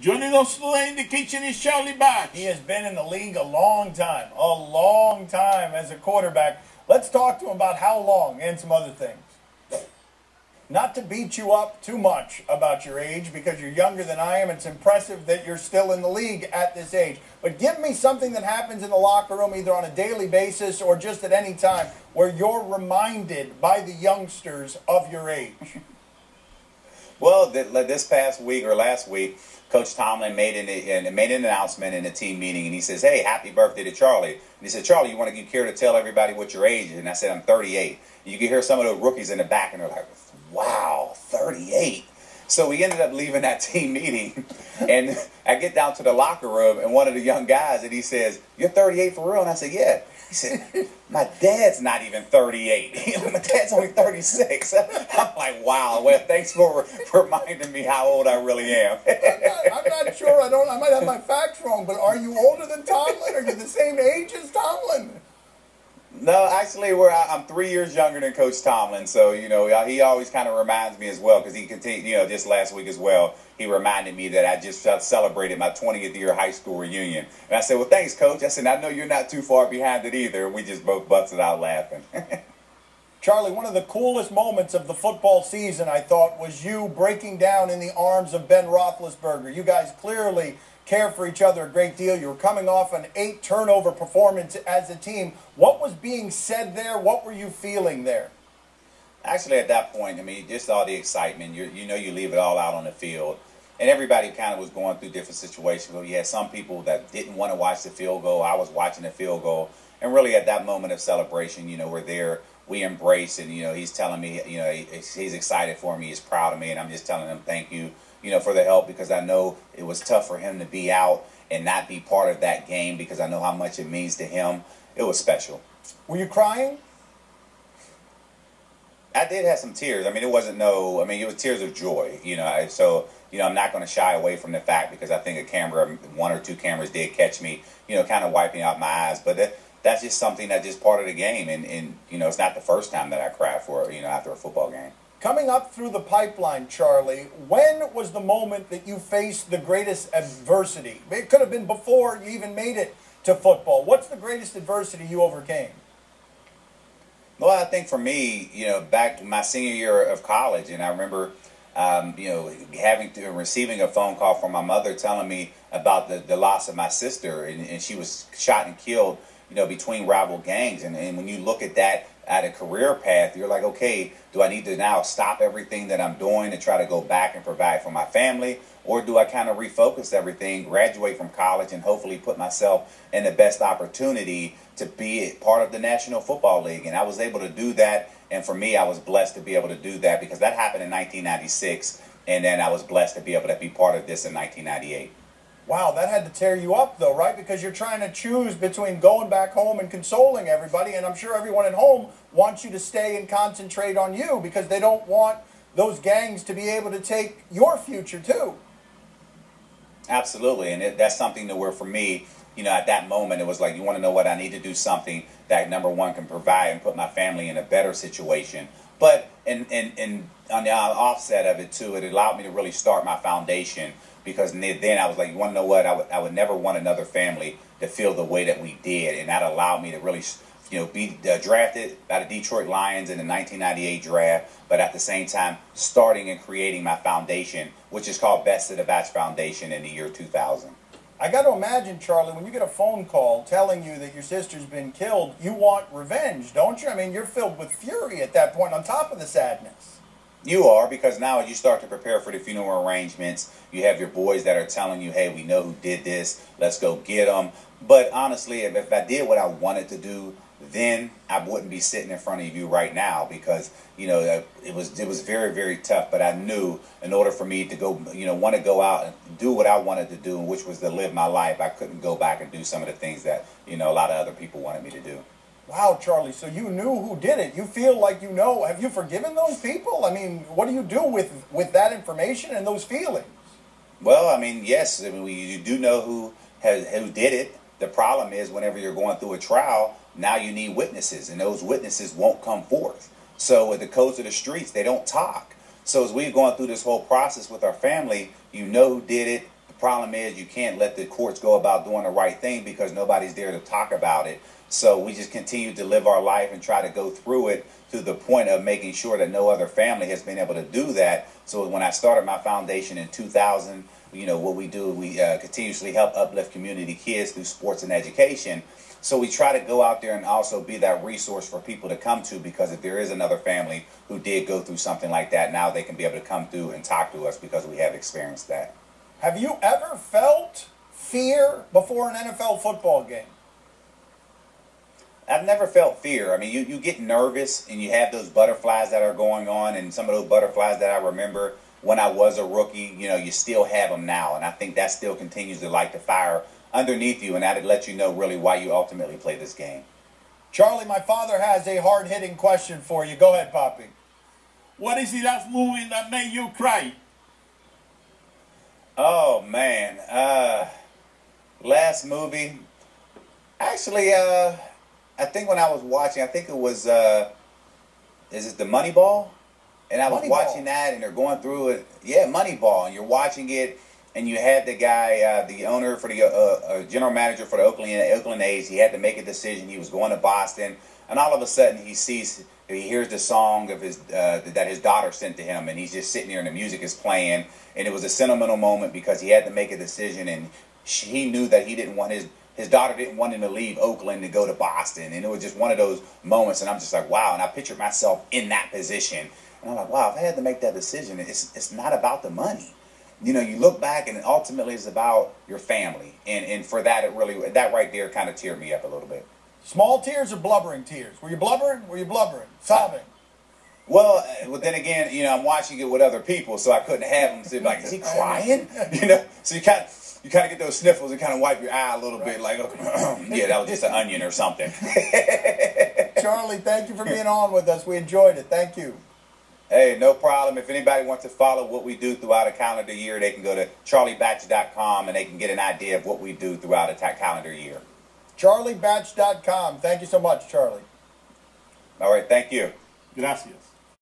Joining us today in the kitchen is Charlie Batch. He has been in the league a long time as a quarterback. Let's talk to him about how long and some other things. Not to beat you up too much about your age because you're younger than I am. It's impressive that you're still in the league at this age. But give me something that happens in the locker room either on a daily basis or just at any time where you're reminded by the youngsters of your age. Well, this past week or last week, Coach Tomlin made an announcement in a team meeting, and he says, "Hey, happy birthday to Charlie." And he said, "Charlie, you care to tell everybody what your age is?" And I said, "I'm 38." And you can hear some of the rookies in the back, and they're like, "Wow, 38." So we ended up leaving that team meeting, and I get down to the locker room, and one of the young guys, and he says, "You're 38 for real?" And I said, "Yeah." He said, "My dad's not even 38. My dad's only 36. I'm like, "Wow, well, thanks for reminding me how old I really am." I'm not sure. I might have my facts wrong, but are you older than Tomlin? Are you the same age as Tomlin? No, actually, I'm 3 years younger than Coach Tomlin, so he always kind of reminds me as well because he continued. Just last week as well, he reminded me that I just celebrated my 20th year high school reunion, and I said, "Well, thanks, Coach." I said, "I know you're not too far behind it either." And we just both busted out laughing. Charlie, one of the coolest moments of the football season, I thought, was you breaking down in the arms of Ben Roethlisberger. You guys clearly care for each other a great deal. You were coming off an 8-turnover performance as a team. What was being said there? What were you feeling there? Actually, at that point, just all the excitement. You leave it all out on the field. And everybody kind of was going through different situations. You had some people that didn't want to watch the field goal. I was watching the field goal. And really at that moment of celebration, we're there. We embrace, and, he's telling me, he's excited for me. He's proud of me. And I'm just telling him thank you, for the help, because I know it was tough for him to be out and not be part of that game because I know how much it means to him. It was special. Were you crying? I did have some tears. It was tears of joy, So, I'm not going to shy away from the fact because I think one or two cameras did catch me, kind of wiping out my eyes. But that's just something that's just part of the game. And it's not the first time that I cried after a football game. Coming up through the pipeline, Charlie, when was the moment that you faced the greatest adversity? It could have been before you even made it to football. What's the greatest adversity you overcame? Well, I think for me, back my senior year of college, and I remember, receiving a phone call from my mother telling me about the loss of my sister, and she was shot and killed, between rival gangs. And when you look at that at a career path, you're like, okay, do I need to now stop everything that I'm doing to try to go back and provide for my family? Or do I kind of refocus everything, graduate from college, and hopefully put myself in the best opportunity to be part of the National Football League? And I was able to do that. And for me, I was blessed to be able to do that because that happened in 1996. And then I was blessed to be able to be part of this in 1998. Wow, that had to tear you up, though, right? Because you're trying to choose between going back home and consoling everybody, and I'm sure everyone at home wants you to stay and concentrate on you because they don't want those gangs to be able to take your future, too. Absolutely, and that's something that where, for me, at that moment, it was like, you want to know what? I need to do something that, number one, can provide and put my family in a better situation. But and on the offset of it, too, it allowed me to really start my foundation. Because then I was like, you want to know what? I would never want another family to feel the way that we did. And that allowed me to really, be drafted by the Detroit Lions in the 1998 draft. But at the same time, starting and creating my foundation, which is called Best of the Batch Foundation in the year 2000. I got to imagine, Charlie, when you get a phone call telling you that your sister's been killed, you want revenge, don't you? You're filled with fury at that point on top of the sadness. You are, because now as you start to prepare for the funeral arrangements, you have your boys that are telling you, hey, we know who did this, let's go get them. But honestly, if I did what I wanted to do, then I wouldn't be sitting in front of you right now because, it was very, very tough. But I knew in order for me to go, want to go out and do what I wanted to do, which was to live my life, I couldn't go back and do some of the things that, a lot of other people wanted me to do. Wow, Charlie, so you knew who did it. You feel like you know. Have you forgiven those people? What do you do with that information and those feelings? Well, yes. You do know who did it. The problem is whenever you're going through a trial, now you need witnesses, and those witnesses won't come forth. So with the codes of the streets, they don't talk. So as we've gone through this whole process with our family, you know who did it. The problem is you can't let the courts go about doing the right thing because nobody's there to talk about it. So we just continue to live our life and try to go through it to the point of making sure that no other family has been able to do that. So when I started my foundation in 2000, what we do, we continuously help uplift community kids through sports and education. So we try to go out there and also be that resource for people to come to, because if there is another family who did go through something like that, now they can be able to come through and talk to us because we have experienced that. Have you ever felt fear before an NFL football game? I've never felt fear. I mean, you get nervous and you have those butterflies that are going on, and some of those butterflies that I remember when I was a rookie, you still have them now. And I think that still continues to light the fire underneath you, and that'll let you know really why you ultimately play this game. Charlie, my father has a hard-hitting question for you. Go ahead, Poppy. What is the last movie that made you cry? Oh, man. Last movie. Actually, I think when I was watching, I think it was, is it the Moneyball? And I was watching that, and they're going through it. Yeah, Moneyball. And you're watching it, and you had the guy, the owner for the general manager for the Oakland A's. He had to make a decision. He was going to Boston, and all of a sudden he hears the song of that his daughter sent to him, and he's just sitting there, and the music is playing, and it was a sentimental moment because he had to make a decision, and he knew that he didn't want his daughter didn't want him to leave Oakland to go to Boston, and it was just one of those moments, and I'm just like, wow, and I pictured myself in that position. And I'm like, wow, if I had to make that decision, it's not about the money. You look back and ultimately it's about your family. And for that, that right there kind of teared me up a little bit. Small tears or blubbering tears? Were you blubbering? Were you blubbering? Sobbing? Well, then again, I'm watching it with other people, so I couldn't have them say, like, is he crying? So you kind of get those sniffles and kind of wipe your eye a little bit, like, yeah, that was just an onion or something. Charlie, thank you for being on with us. We enjoyed it. Thank you. Hey, no problem. If anybody wants to follow what we do throughout a calendar year, they can go to charliebatch.com and they can get an idea of what we do throughout a calendar year. charliebatch.com. Thank you so much, Charlie. All right, thank you. Gracias.